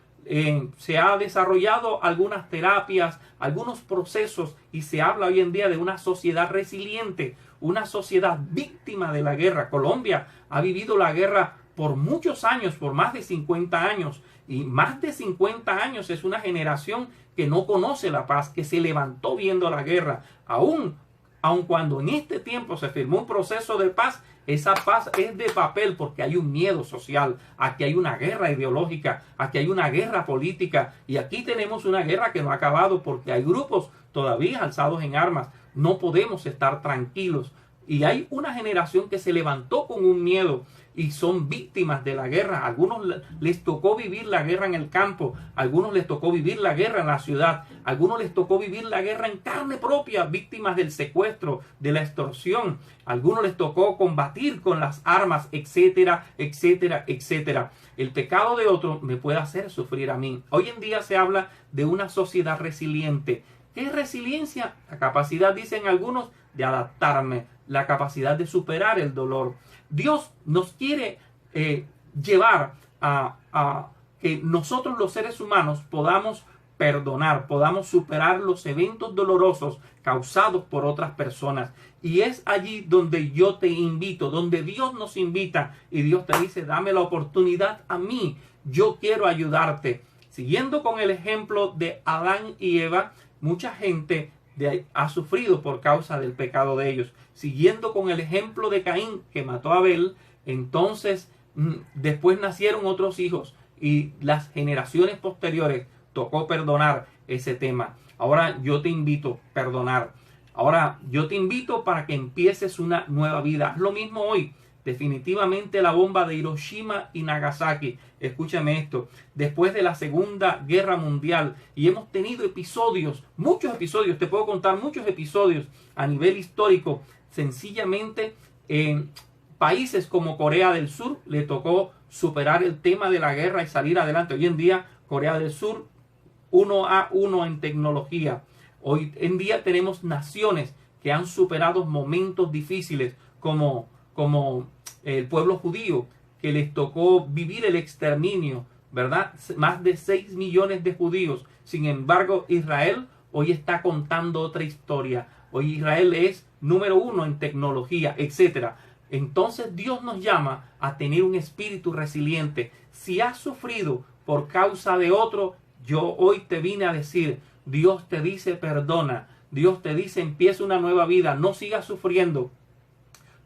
se ha desarrollado algunas terapias, algunos procesos, y se habla hoy en día de una sociedad resiliente, una sociedad víctima de la guerra. Colombia ha vivido la guerra por muchos años, por más de 50 años, y más de 50 años es una generación que no conoce la paz, que se levantó viendo la guerra. Aun cuando en este tiempo se firmó un proceso de paz, esa paz es de papel porque hay un miedo social, aquí hay una guerra ideológica, aquí hay una guerra política, y aquí tenemos una guerra que no ha acabado porque hay grupos todavía alzados en armas. No podemos estar tranquilos. Y hay una generación que se levantó con un miedo y son víctimas de la guerra. A algunos les tocó vivir la guerra en el campo, a algunos les tocó vivir la guerra en la ciudad, a algunos les tocó vivir la guerra en carne propia, víctimas del secuestro, de la extorsión. A algunos les tocó combatir con las armas, etcétera, etcétera, etcétera. El pecado de otro me puede hacer sufrir a mí. Hoy en día se habla de una sociedad resiliente. ¿Qué es resiliencia? La capacidad, dicen algunos, de adaptarme, la capacidad de superar el dolor. Dios nos quiere llevar a que nosotros los seres humanos podamos perdonar, podamos superar los eventos dolorosos causados por otras personas. Y es allí donde yo te invito, donde Dios nos invita y Dios te dice, dame la oportunidad a mí, yo quiero ayudarte. Siguiendo con el ejemplo de Adán y Eva, mucha gente ha sufrido por causa del pecado de ellos. Siguiendo con el ejemplo de Caín, que mató a Abel, entonces después nacieron otros hijos y las generaciones posteriores tocó perdonar ese tema. Ahora yo te invito a perdonar. Ahora yo te invito para que empieces una nueva vida. Haz lo mismo hoy. Definitivamente la bomba de Hiroshima y Nagasaki, escúchame esto, después de la Segunda Guerra Mundial, y hemos tenido episodios, muchos episodios, te puedo contar muchos episodios a nivel histórico. Sencillamente en países como Corea del Sur le tocó superar el tema de la guerra y salir adelante. Hoy en día Corea del Sur 1A1 en tecnología. Hoy en día tenemos naciones que han superado momentos difíciles como el pueblo judío, que les tocó vivir el exterminio, ¿verdad? Más de 6 millones de judíos. Sin embargo, Israel hoy está contando otra historia. Hoy Israel es número 1 en tecnología, etc. Entonces Dios nos llama a tener un espíritu resiliente. Si has sufrido por causa de otro, yo hoy te vine a decir, Dios te dice perdona. Dios te dice empieza una nueva vida. No sigas sufriendo.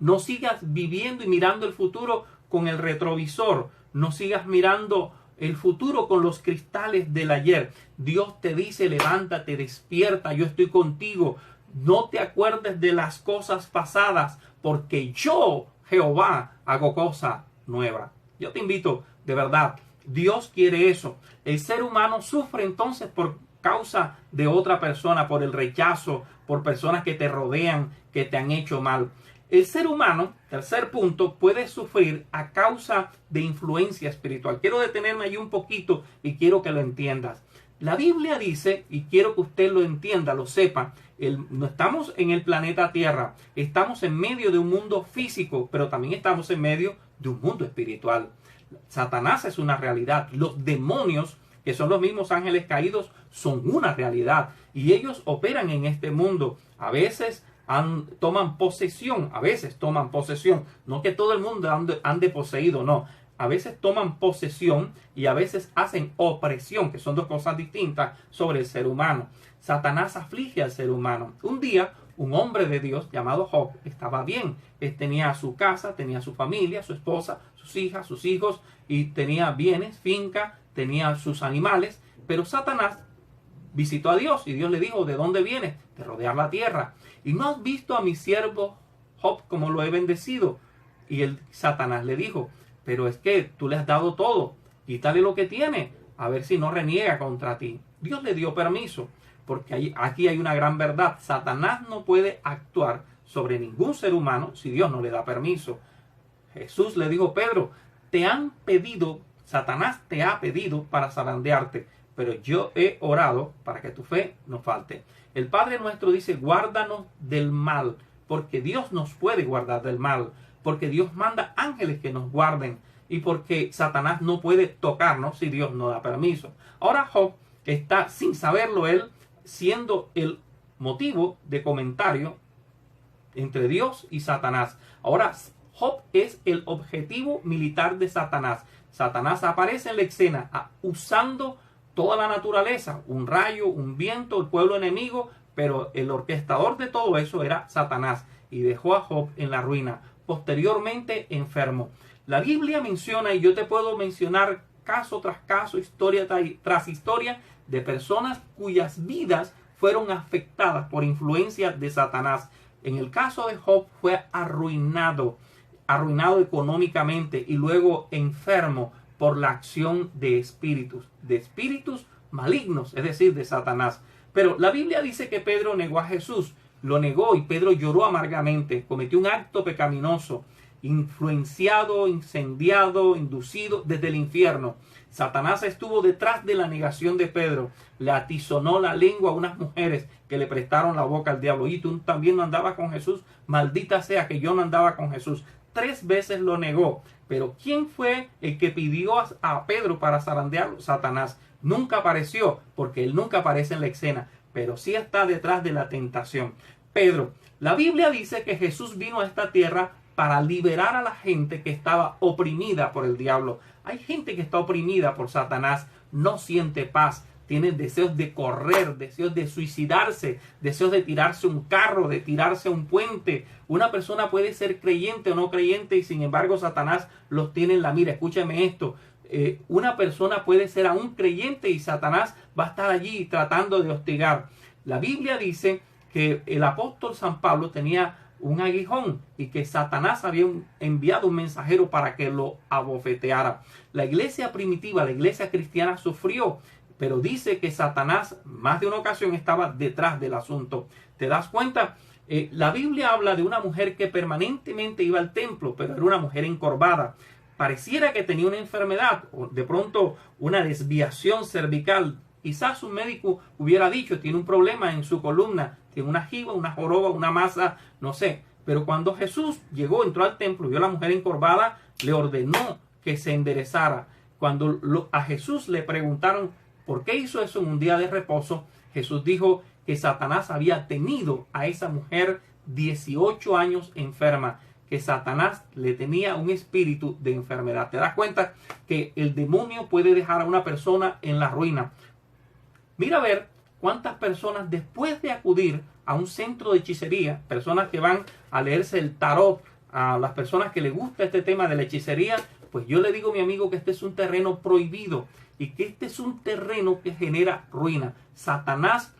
No sigas viviendo y mirando el futuro con el retrovisor. No sigas mirando el futuro con los cristales del ayer. Dios te dice, levántate, despierta, yo estoy contigo. No te acuerdes de las cosas pasadas, porque yo, Jehová, hago cosa nueva. Yo te invito, de verdad, Dios quiere eso. El ser humano sufre entonces por causa de otra persona, por el rechazo, por personas que te rodean, que te han hecho mal. El ser humano, tercer punto, puede sufrir a causa de influencia espiritual. Quiero detenerme allí un poquito y quiero que lo entiendas. La Biblia dice, y quiero que usted lo entienda, lo sepa, no estamos en el planeta Tierra, estamos en medio de un mundo físico, pero también estamos en medio de un mundo espiritual. Satanás es una realidad. Los demonios, que son los mismos ángeles caídos, son una realidad. Y ellos operan en este mundo. A veces toman posesión, no que todo el mundo ande poseído, no, a veces toman posesión y a veces hacen opresión, que son dos cosas distintas, sobre el ser humano. Satanás aflige al ser humano. Un día, un hombre de Dios llamado Job estaba bien, él tenía su casa, tenía su familia, su esposa, sus hijas, sus hijos, y tenía bienes, finca, tenía sus animales, pero Satanás visitó a Dios y Dios le dijo, ¿de dónde vienes? De rodear la tierra. ¿Y no has visto a mi siervo Job como lo he bendecido? Y Satanás le dijo, pero es que tú le has dado todo, quítale lo que tiene, a ver si no reniega contra ti. Dios le dio permiso, porque aquí hay una gran verdad. Satanás no puede actuar sobre ningún ser humano si Dios no le da permiso. Jesús le dijo, Pedro, Satanás te ha pedido para zarandearte, pero yo he orado para que tu fe no falte. El Padre nuestro dice, guárdanos del mal, porque Dios nos puede guardar del mal, porque Dios manda ángeles que nos guarden. y porque Satanás no puede tocarnos si Dios no da permiso. Ahora Job está, sin saberlo él, siendo el motivo de comentario entre Dios y Satanás. Ahora Job es el objetivo militar de Satanás. Satanás aparece en la escena usando toda la naturaleza, un rayo, un viento, el pueblo enemigo, pero el orquestador de todo eso era Satanás y dejó a Job en la ruina, posteriormente enfermo. La Biblia menciona, y yo te puedo mencionar caso tras caso, historia tras historia, de personas cuyas vidas fueron afectadas por influencia de Satanás. En el caso de Job fue arruinado económicamente y luego enfermo por la acción de espíritus malignos, es decir, de Satanás. Pero la Biblia dice que Pedro negó a Jesús, lo negó y Pedro lloró amargamente, cometió un acto pecaminoso, influenciado, incendiado, inducido desde el infierno. Satanás estuvo detrás de la negación de Pedro, le atizonó la lengua a unas mujeres que le prestaron la boca al diablo. Y tú también no andabas con Jesús, maldita sea que yo no andaba con Jesús. 3 veces lo negó. Pero ¿quién fue el que pidió a Pedro para zarandearlo? Satanás. Nunca apareció, porque él nunca aparece en la escena, pero sí está detrás de la tentación. Pedro, la Biblia dice que Jesús vino a esta tierra para liberar a la gente que estaba oprimida por el diablo. Hay gente que está oprimida por Satanás, no siente paz, tiene deseos de correr, deseos de suicidarse, deseos de tirarse un carro, de tirarse a un puente. Una persona puede ser creyente o no creyente y sin embargo Satanás los tiene en la mira. Escúchame esto. Una persona puede ser aún creyente y Satanás va a estar allí tratando de hostigar. La Biblia dice que el apóstol San Pablo tenía un aguijón y que Satanás había enviado un mensajero para que lo abofeteara. La iglesia primitiva, la iglesia cristiana sufrió, pero dice que Satanás más de una ocasión estaba detrás del asunto. ¿Te das cuenta? La Biblia habla de una mujer que permanentemente iba al templo, pero era una mujer encorvada. Pareciera que tenía una enfermedad o de pronto una desviación cervical. Quizás un médico hubiera dicho, tiene un problema en su columna, tiene una jiba, una joroba, una masa, no sé. Pero cuando Jesús llegó, entró al templo, vio a la mujer encorvada, le ordenó que se enderezara. Cuando a Jesús le preguntaron por qué hizo eso en un día de reposo, Jesús dijo que Satanás había tenido a esa mujer 18 años enferma, que Satanás le tenía un espíritu de enfermedad. ¿Te das cuenta que el demonio puede dejar a una persona en la ruina? Mira a ver cuántas personas después de acudir a un centro de hechicería, personas que van a leerse el tarot, a las personas que les gusta este tema de la hechicería, pues yo le digo, mi amigo, que este es un terreno prohibido y que este es un terreno que genera ruina. Satanás,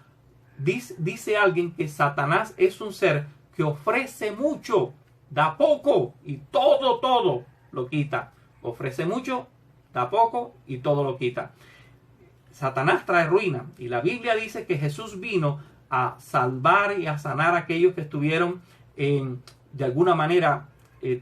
dice alguien que Satanás es un ser que ofrece mucho, da poco y todo lo quita. Ofrece mucho, da poco y todo lo quita. Satanás trae ruina y la Biblia dice que Jesús vino a salvar y a sanar a aquellos que estuvieron de alguna manera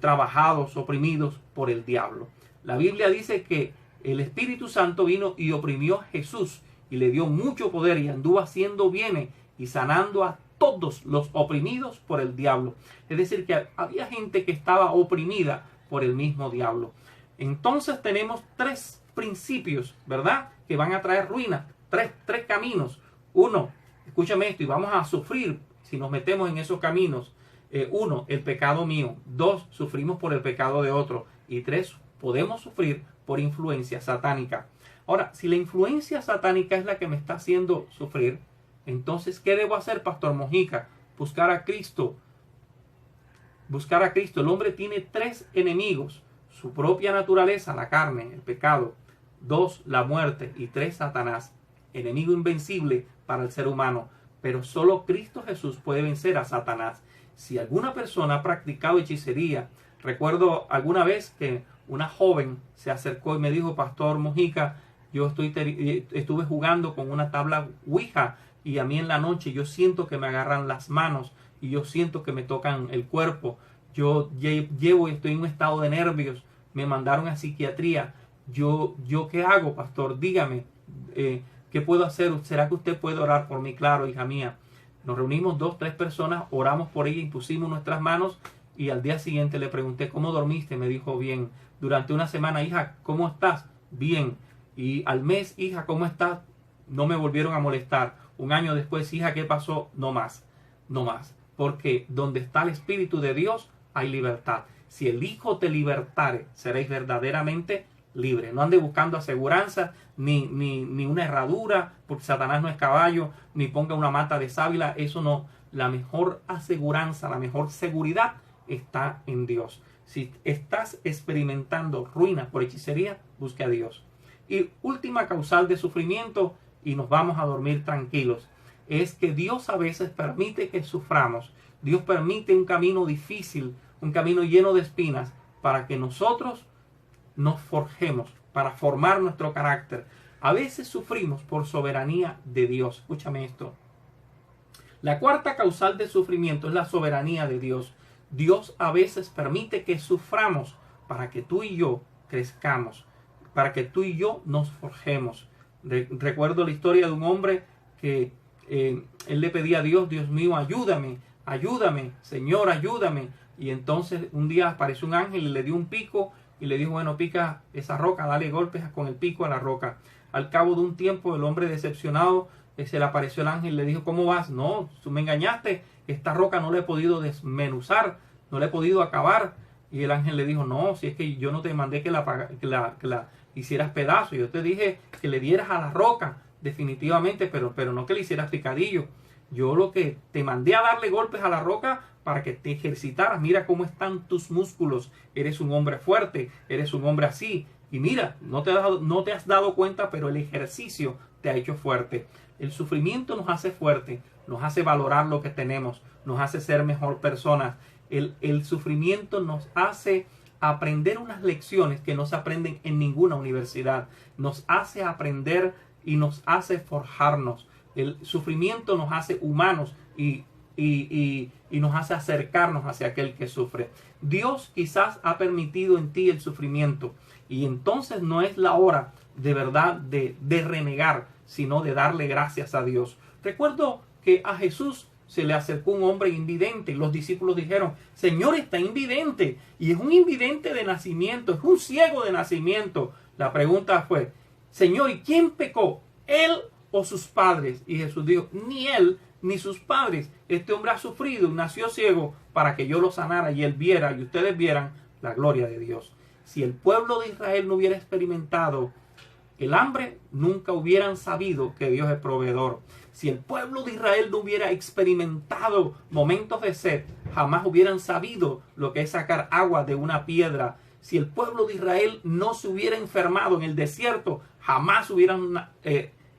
trabajados, oprimidos por el diablo. La Biblia dice que el Espíritu Santo vino y oprimió a Jesús y le dio mucho poder y anduvo haciendo bienes y sanando a todos los oprimidos por el diablo. Es decir, que había gente que estaba oprimida por el mismo diablo. Entonces tenemos 3 principios, ¿verdad?, que van a traer ruina. Tres caminos. 1, escúchame esto, y vamos a sufrir si nos metemos en esos caminos. 1, el pecado mío. 2, sufrimos por el pecado de otro. Y 3, podemos sufrir por influencia satánica. Ahora, si la influencia satánica es la que me está haciendo sufrir, entonces, ¿qué debo hacer, Pastor Mojica? Buscar a Cristo. Buscar a Cristo. El hombre tiene 3 enemigos. Su propia naturaleza, la carne, el pecado. 2, la muerte. Y 3, Satanás. Enemigo invencible para el ser humano. Pero solo Cristo Jesús puede vencer a Satanás. Si alguna persona ha practicado hechicería, recuerdo alguna vez que una joven se acercó y me dijo, Pastor Mojica, yo estuve jugando con una tabla Ouija y a mí en la noche yo siento que me agarran las manos y yo siento que me tocan el cuerpo. Yo estoy en un estado de nervios, me mandaron a psiquiatría. Yo ¿qué hago, pastor? Dígame, ¿qué puedo hacer? ¿Será que usted puede orar por mí? Claro, hija mía. Nos reunimos 2, 3 personas, oramos por ella, impusimos nuestras manos Y al día siguiente le pregunté, ¿cómo dormiste? Me dijo, bien. Durante una semana, hija, ¿cómo estás? Bien. Y al mes, hija, ¿cómo estás? No me volvieron a molestar. Un año después, hija, ¿qué pasó? No más. No más. Porque donde está el Espíritu de Dios, hay libertad. Si el Hijo te libertare, seréis verdaderamente libres. No ande buscando aseguranza, ni una herradura, porque Satanás no es caballo, ni ponga una mata de sábila. Eso no. La mejor aseguranza, la mejor seguridad está en Dios. Si estás experimentando ruina por hechicería, busque a Dios. Y última causal de sufrimiento, y nos vamos a dormir tranquilos, es que Dios a veces permite que suframos. Dios permite un camino difícil, un camino lleno de espinas, para que nosotros nos forjemos, para formar nuestro carácter. A veces sufrimos por soberanía de Dios. Escúchame esto. La cuarta causal de sufrimiento es la soberanía de Dios. Dios a veces permite que suframos para que tú y yo crezcamos, para que tú y yo nos forjemos. Recuerdo la historia de un hombre que él le pedía a Dios, Dios mío, ayúdame, ayúdame, Señor, ayúdame. Y entonces un día apareció un ángel y le dio un pico y le dijo, bueno, pica esa roca, dale golpes con el pico a la roca. Al cabo de un tiempo, el hombre decepcionado, se le apareció el ángel y le dijo, ¿cómo vas? No, tú me engañaste, esta roca no la he podido desmenuzar, no la he podido acabar. Y el ángel le dijo, no, si es que yo no te mandé que la hicieras pedazo, yo te dije que le dieras a la roca, definitivamente, pero no que le hicieras picadillo. Yo lo que te mandé a darle golpes a la roca para que te ejercitaras. Mira cómo están tus músculos, eres un hombre fuerte, eres un hombre así. Y mira, no te has dado cuenta, pero el ejercicio te ha hecho fuerte. El sufrimiento nos hace fuerte, nos hace valorar lo que tenemos, nos hace ser mejor personas. El sufrimiento nos hace aprender unas lecciones que no se aprenden en ninguna universidad. Nos hace aprender y nos hace forjarnos. El sufrimiento nos hace humanos y nos hace acercarnos hacia aquel que sufre. Dios quizás ha permitido en ti el sufrimiento y entonces no es la hora de verdad de renegar, sino de darle gracias a Dios. Recuerdo que a Jesús se le acercó un hombre invidente y los discípulos dijeron, Señor, está invidente y es un invidente de nacimiento, es un ciego de nacimiento. La pregunta fue, Señor, ¿y quién pecó? ¿Él o sus padres? Y Jesús dijo, ni él ni sus padres. Este hombre ha sufrido y nació ciego para que yo lo sanara y él viera y ustedes vieran la gloria de Dios. Si el pueblo de Israel no hubiera experimentado el hambre, nunca hubieran sabido que Dios es proveedor. Si el pueblo de Israel no hubiera experimentado momentos de sed, jamás hubieran sabido lo que es sacar agua de una piedra. Si el pueblo de Israel no se hubiera enfermado en el desierto, jamás hubieran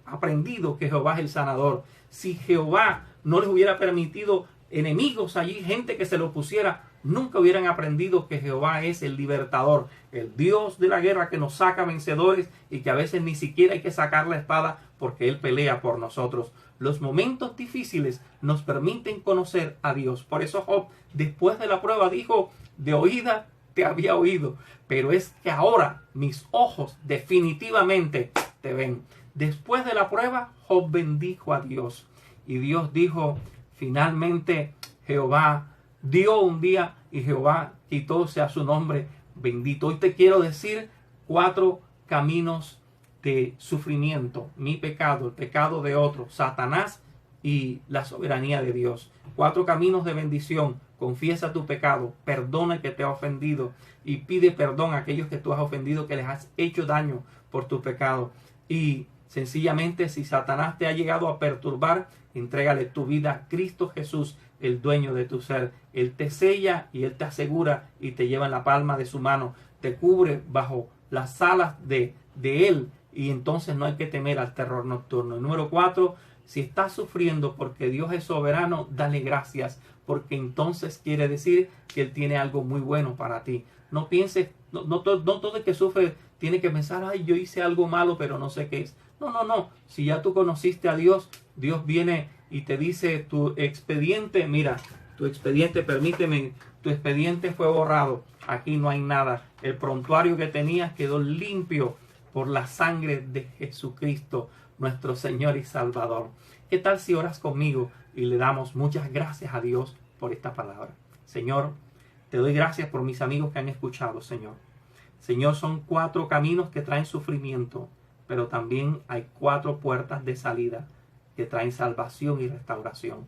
aprendido que Jehová es el sanador. Si Jehová no les hubiera permitido enemigos allí, gente que se lo pusiera, nunca hubieran aprendido que Jehová es el libertador, el Dios de la guerra que nos saca vencedores y que a veces ni siquiera hay que sacar la espada porque Él pelea por nosotros. Los momentos difíciles nos permiten conocer a Dios. Por eso Job, después de la prueba, dijo, de oída te había oído, pero es que ahora mis ojos definitivamente te ven. Después de la prueba, Job bendijo a Dios. Y Dios dijo, finalmente Jehová dio un día y Jehová quitó sea su nombre bendito. Hoy te quiero decir 4 caminos de sufrimiento. Mi pecado, el pecado de otro, Satanás y la soberanía de Dios. 4 caminos de bendición. Confiesa tu pecado, perdona el que te ha ofendido y pide perdón a aquellos que tú has ofendido, que les has hecho daño por tu pecado. Y sencillamente, si Satanás te ha llegado a perturbar, entrégale tu vida a Cristo Jesús, el dueño de tu ser. Él te sella y Él te asegura y te lleva en la palma de su mano. Te cubre bajo las alas de Él y entonces no hay que temer al terror nocturno. Número 4, si estás sufriendo porque Dios es soberano, dale gracias, porque entonces quiere decir que Él tiene algo muy bueno para ti. No pienses, no todo el que sufre tiene que pensar, ay, yo hice algo malo, pero no sé qué es. No. Si ya tú conociste a Dios, Dios viene y te dice tu expediente, mira, tu expediente, permíteme, tu expediente fue borrado. Aquí no hay nada. El prontuario que tenías quedó limpio por la sangre de Jesucristo, nuestro Señor y Salvador. ¿Qué tal si oras conmigo y le damos muchas gracias a Dios por esta palabra? Señor, Te doy gracias por mis amigos que han escuchado, Señor. Señor, son 4 caminos que traen sufrimiento, pero también hay 4 puertas de salida que traen salvación y restauración.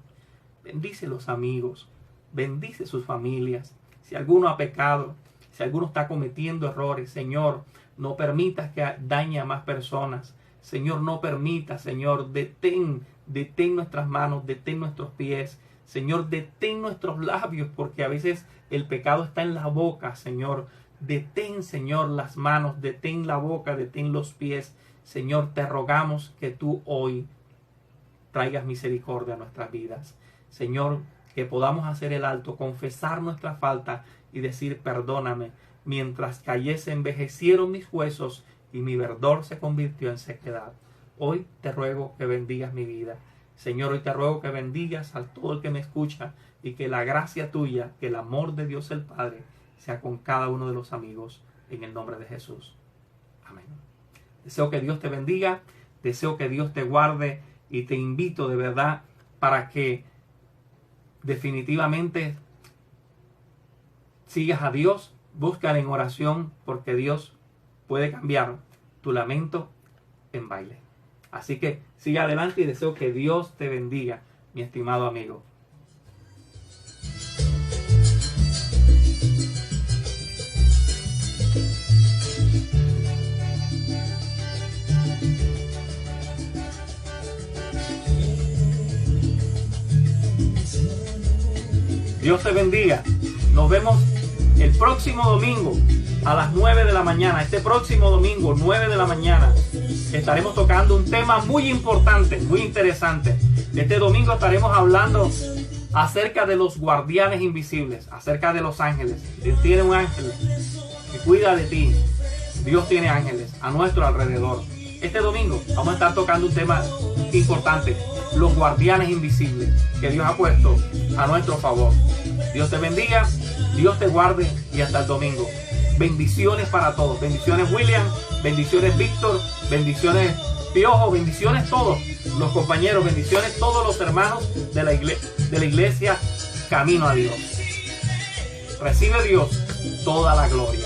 Bendice los amigos, bendice sus familias. Si alguno ha pecado, si alguno está cometiendo errores, Señor, no permitas que dañe a más personas. Señor, no permitas, Señor, detén nuestras manos, detén nuestros pies. Señor, detén nuestros labios, porque a veces el pecado está en la boca, Señor. Detén, Señor, las manos, detén la boca, detén los pies. Señor, te rogamos que tú hoy traigas misericordia a nuestras vidas. Señor, que podamos hacer el alto, confesar nuestra falta y decir perdóname. Mientras cayese envejecieron mis huesos y mi verdor se convirtió en sequedad. Hoy te ruego que bendigas mi vida. Señor, hoy te ruego que bendigas a todo el que me escucha y que la gracia tuya, que el amor de Dios el Padre sea con cada uno de los amigos en el nombre de Jesús. Amén. Deseo que Dios te bendiga, deseo que Dios te guarde y te invito de verdad para que definitivamente sigas a Dios, búscale en oración porque Dios puede cambiar tu lamento en baile. Así que sigue adelante y deseo que Dios te bendiga, mi estimado amigo. Dios te bendiga. Nos vemos el próximo domingo a las 9 de la mañana. Este próximo domingo, 9 de la mañana, estaremos tocando un tema muy importante, muy interesante. Este domingo estaremos hablando acerca de los guardianes invisibles, acerca de los ángeles. Dios tiene un ángel que cuida de ti. Dios tiene ángeles a nuestro alrededor. Este domingo vamos a estar tocando un tema importante, los guardianes invisibles que Dios ha puesto a nuestro favor. Dios te bendiga, Dios te guarde y hasta el domingo. Bendiciones para todos. Bendiciones William, bendiciones Víctor, bendiciones Piojo, bendiciones todos los compañeros, bendiciones todos los hermanos de la iglesia Camino a Dios. Recibe Dios toda la gloria.